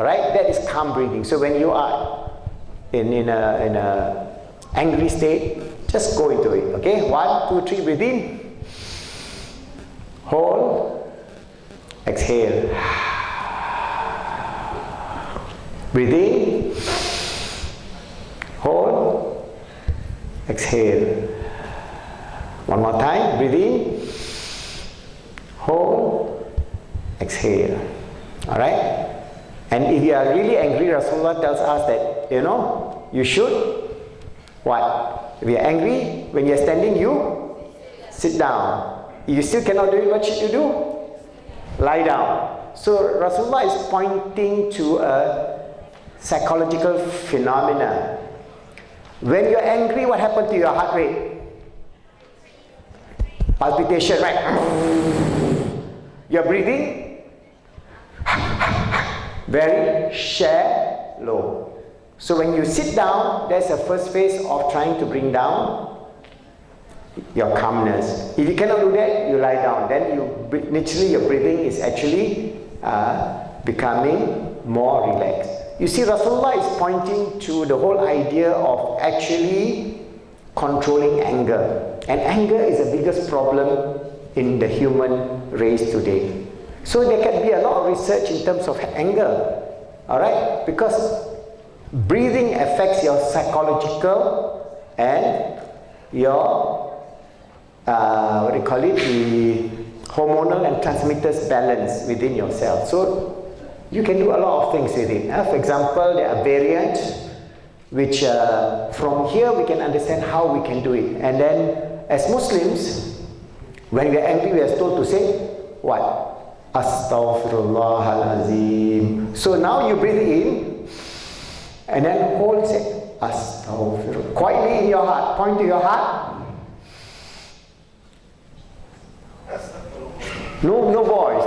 All right, that is calm breathing. So when you are in a angry state, just go into it. Okay, 1, 2, 3, breathe in, hold, exhale, breathe in, hold, exhale. One more time, breathe in, hold, exhale. All right. And if you are really angry, Rasulullah tells us that, you should, what? If you are angry, when you are standing, you sit down. If you still cannot do it, what should you do? Lie down. So Rasulullah is pointing to a psychological phenomena. When you are angry, what happened to your heart rate? Palpitation, right? You're breathing very shallow. So when you sit down, that's the first phase of trying to bring down your calmness. If you cannot do that, you lie down. Then naturally your breathing is actually becoming more relaxed. You see, Rasulullah is pointing to the whole idea of actually controlling anger. And anger is the biggest problem in the human race today. So there can be a lot of research in terms of anger. Alright? Because breathing affects your psychological and your the hormonal and transmitters balance within yourself. So you can do a lot of things with it. For example, there are variants which from here we can understand how we can do it. And then as Muslims, when we are angry, we are told to say what? Astaghfirullahalazim. So now you breathe in and then hold, say Astaghfirullah. Quietly in your heart, point to your heart. No voice.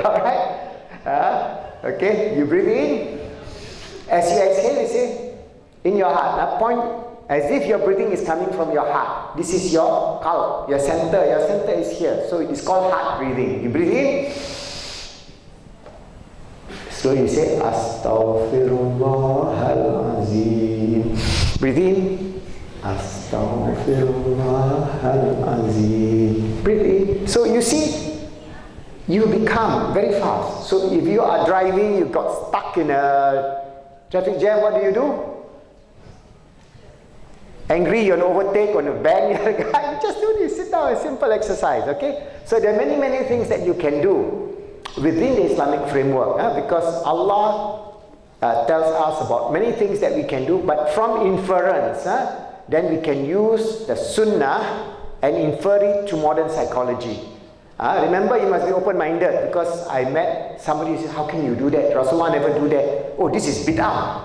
Alright? Okay, you breathe in. As you exhale, you say in your heart. Now point as if your breathing is coming from your heart. This is your qalb, your center. Your center is here. So it is called heart breathing. You breathe in. So you say Astaghfirullahalazim. Breathe in. Astaghfirullahalazim. Breathe in. So you see, you become very fast. So if you are driving, you got stuck in a traffic jam, what do? Angry, you want to overtake, you want to bang the other guy, you just do this, sit down, a simple exercise, okay? So there are many things that you can do within the Islamic framework, because Allah tells us about many things that we can do, but from inference, then we can use the sunnah and infer it to modern psychology. Remember, you must be open-minded, because I met somebody who said, how can you do that? Rasulullah never do that. Oh, this is bid'ah.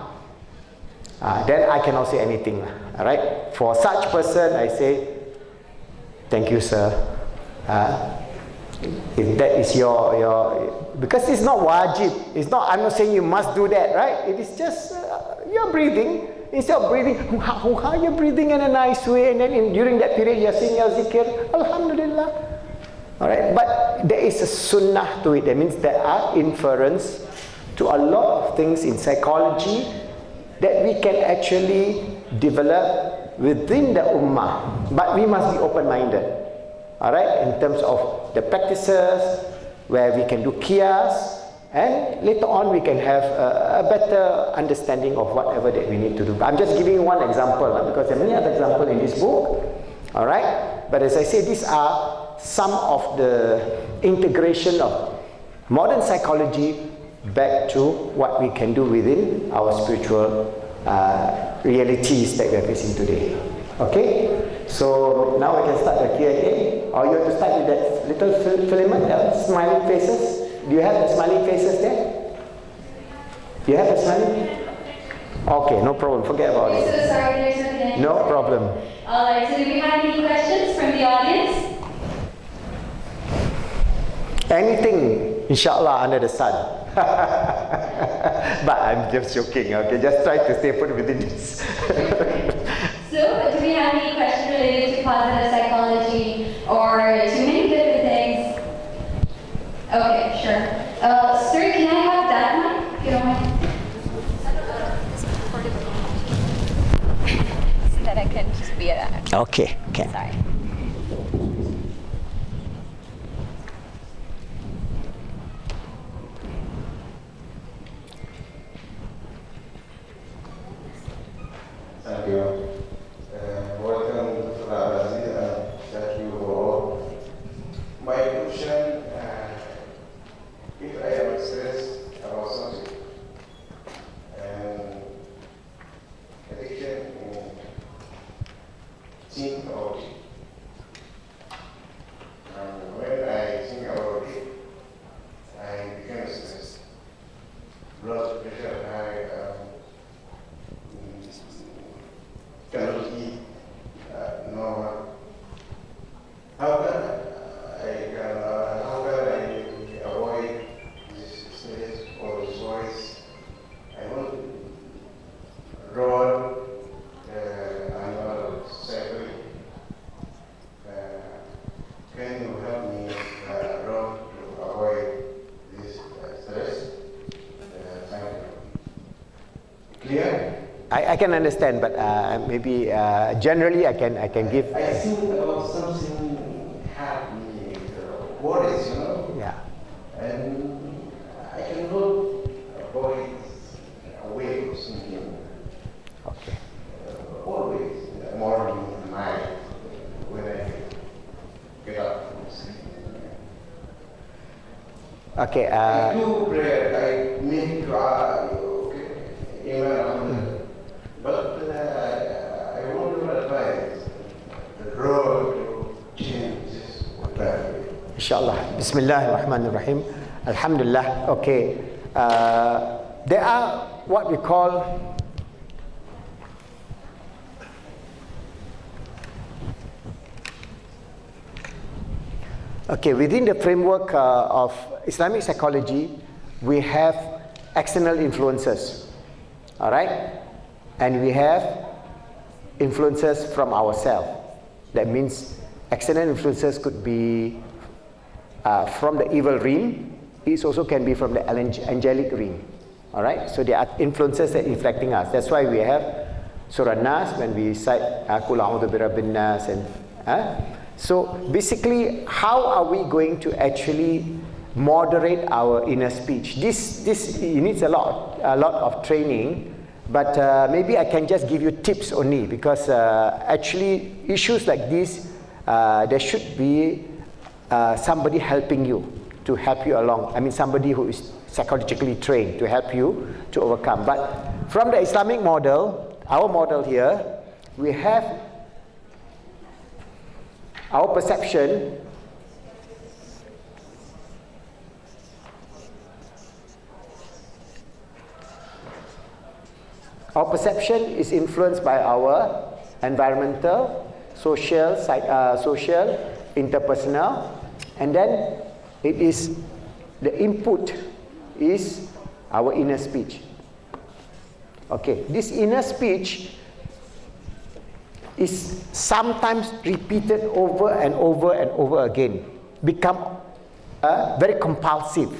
Then I cannot say anything. Alright? For such person, I say, thank you, sir. If that is your because it's not wajib. It's not, I'm not saying you must do that, right? It is just, you're breathing. Instead of breathing, you're breathing in a nice way, and then during that period, you're saying your zikr, Alhamdulillah. Alright? But there is a sunnah to it. That means there are inference to a lot of things in psychology that we can actually develop within the ummah, but we must be open-minded. Alright, in terms of the practices where we can do qiyas, and later on we can have a better understanding of whatever that we need to do. I'm just giving you one example, because there are many other examples in this book. Alright, but as I say, these are some of the integration of modern psychology back to what we can do within our spiritual realities that we are facing today. Okay? So now we can start the Q&A. Or you have to start with that little filament, smiling faces. Do you have the smiling faces there? You have the smiling? Okay, no problem. Forget about it. So sorry, there's something. No problem. Alright, so do we have any questions from the audience? Anything, inshallah, under the sun. But I'm just joking, okay? Just try to stay put within this. So, do we have any questions related to positive psychology or to many different things? Okay, sure. Sir, biar. Okay, okay. Sorry. Thank you. Welcome to Razak and thank you for all. My question, if I am stressed about something and addiction think about it. And when I think about it, I become stressed. Blood pressure high, cannot eat normal. How can I avoid this stress or choice? I want to run annual cycle. Can you help me run to avoid this stress? Thank you. Clear? I can understand, but maybe generally I can give. I think about something happy, worries, Yeah. and I cannot avoid away from something. Okay. Always, morning, night, when I get up from sleep. Okay. I do prayer, I make dua, okay, but I want to advise the road to change this. Inshallah. Bismillahirrahmanirrahim. Alhamdulillah. Okay. There are what we call within the framework of Islamic psychology, we have external influences. All right? And we have influences from ourselves. That means external influences could be from the evil realm. It also can be from the angelic realm. All right? So there are influences that are inflecting us. That's why we have Surah Nas when we cite Qul a'udhu birabbin nas. So basically, how are we going to actually moderate our inner speech? This it needs a lot of training. But maybe I can just give you tips only, because actually issues like this, there should be somebody helping you, to help you along. I mean, somebody who is psychologically trained to help you to overcome. But from the Islamic model, our model here, we have our perception is influenced by our environmental, social, interpersonal, and then it is the input is our inner speech. Okay, this inner speech is sometimes repeated over and over and over again, become very compulsive.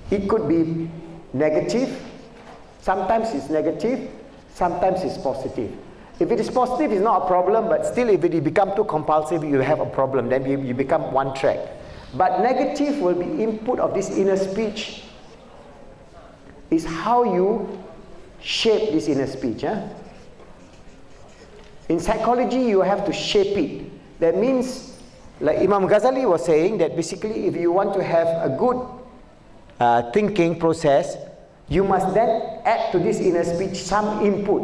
It could be negative. Sometimes it's negative, sometimes it's positive. If it is positive, it's not a problem, but still if it becomes too compulsive, you have a problem, then you become one track. But negative will be input of this inner speech, is how you shape this inner speech. In psychology, you have to shape it. That means, like Imam Ghazali was saying, that basically if you want to have a good thinking process, you must then add to this inner speech some input,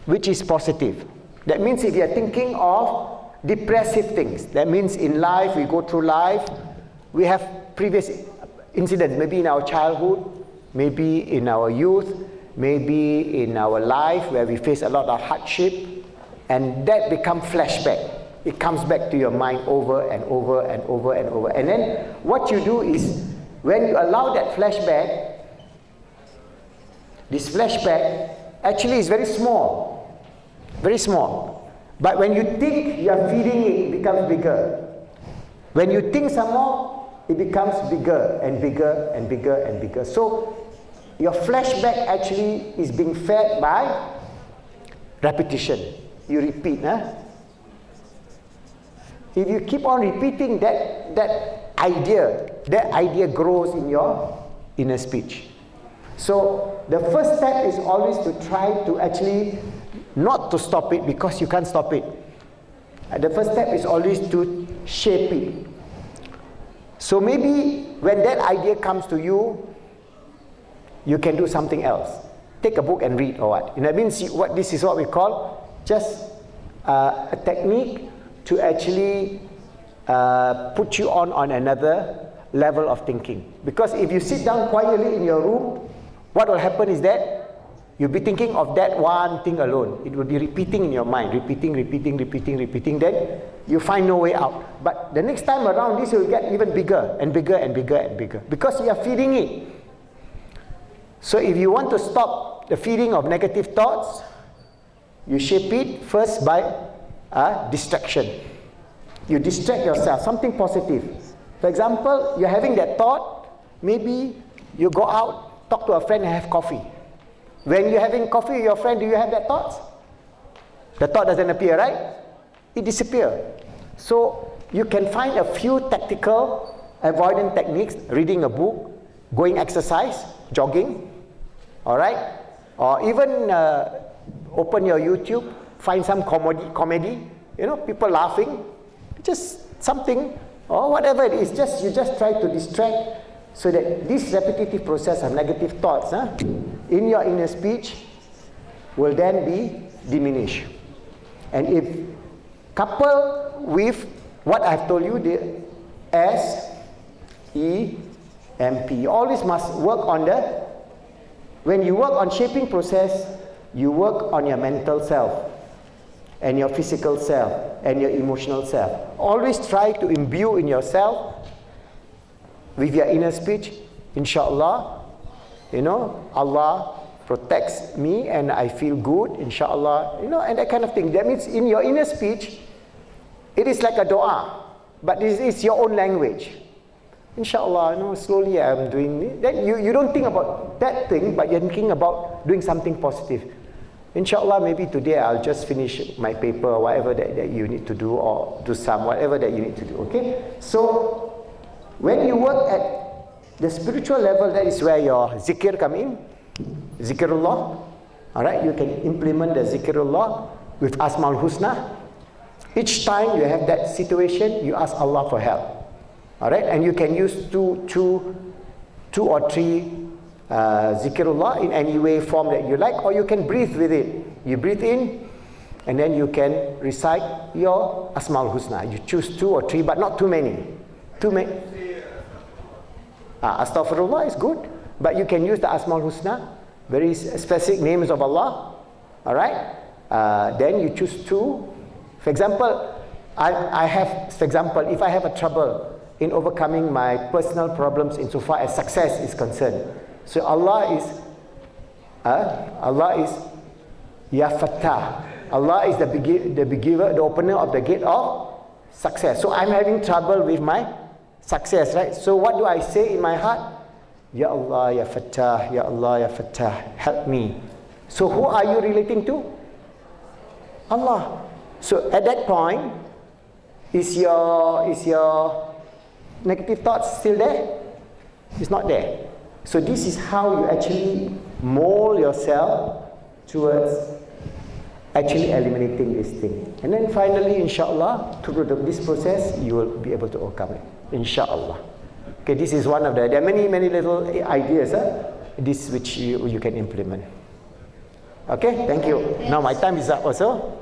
which is positive. That means if you are thinking of depressive things, that means in life, we go through life, we have previous incidents, maybe in our childhood, maybe in our youth, maybe in our life where we face a lot of hardship, and that becomes flashback. It comes back to your mind over and over and over and over. And then what you do is, when you allow that flashback, this flashback actually is very small, very small. But when you think you are feeding it, it becomes bigger. When you think some more, it becomes bigger and bigger and bigger and bigger. So your flashback actually is being fed by repetition. you repeat. If you keep on repeating that idea grows in your inner speech. So the first step is always to try to actually not to stop it, because you can't stop it. The first step is always to shape it. So maybe when that idea comes to you, you can do something else. Take a book and read, or what. That means this is what we call just a technique to actually put you on another level of thinking. Because if you sit down quietly in your room, what will happen is that you'll be thinking of that one thing alone. It will be repeating in your mind, repeating. Then you find no way out. But the next time around, this will get even bigger and bigger and bigger and bigger, because you are feeding it. So if you want to stop the feeding of negative thoughts, you shape it first by distraction. You distract yourself, something positive. For example, you're having that thought, maybe you go out, talk to a friend and have coffee. When you're having coffee with your friend, do you have that thought? The thought doesn't appear, right? It disappears. So you can find a few tactical avoidance techniques: reading a book, going exercise, jogging, all right? Or even open your YouTube, find some comedy, people laughing, just something, or whatever it is, you just try to distract, so that this repetitive process of negative thoughts in your inner speech will then be diminished. And if coupled with what I've told you, the SEMP, you always must work on when you work on shaping process, you work on your mental self, and your physical self, and your emotional self. Always try to imbue in yourself with your inner speech, inshallah, Allah protects me and I feel good, inshallah, and that kind of thing. That means in your inner speech, it is like a dua, but this is your own language. Inshallah, slowly I'm doing it. Then you don't think about that thing, but you're thinking about doing something positive. Inshallah, maybe today I'll just finish my paper, or whatever that you need to do, or do whatever that you need to do, okay? So, when you work at the spiritual level, that is where your zikr come in, zikrullah, alright? You can implement the zikrullah with Asmaul Husna. Each time you have that situation, you ask Allah for help, alright? And you can use two or three zikrullah in any way, form that you like, or you can breathe with it. You breathe in, and then you can recite your Asmaul Husna. You choose 2 or 3, but not too many. Astaghfirullah is good, but you can use the Asmaul Husna, very specific names of Allah, alright? Then you choose 2. For example, if I have a trouble in overcoming my personal problems insofar as success is concerned, so Allah is Ya Fattah. Allah is the giver, the opener of the gate of success. So I'm having trouble with my success, right? So what do I say in my heart? Ya Allah, Ya Fattah, Ya Allah, Ya Fattah, help me. So who are you relating to? Allah. So at that point, is your negative thoughts still there? It's not there. So this is how you actually mold yourself towards actually eliminating this thing. And then finally, inshallah, through this process, you will be able to overcome it. Inshallah. Okay, this is one of there are many little ideas this which you can implement. Okay, thank you. Now my time is up also.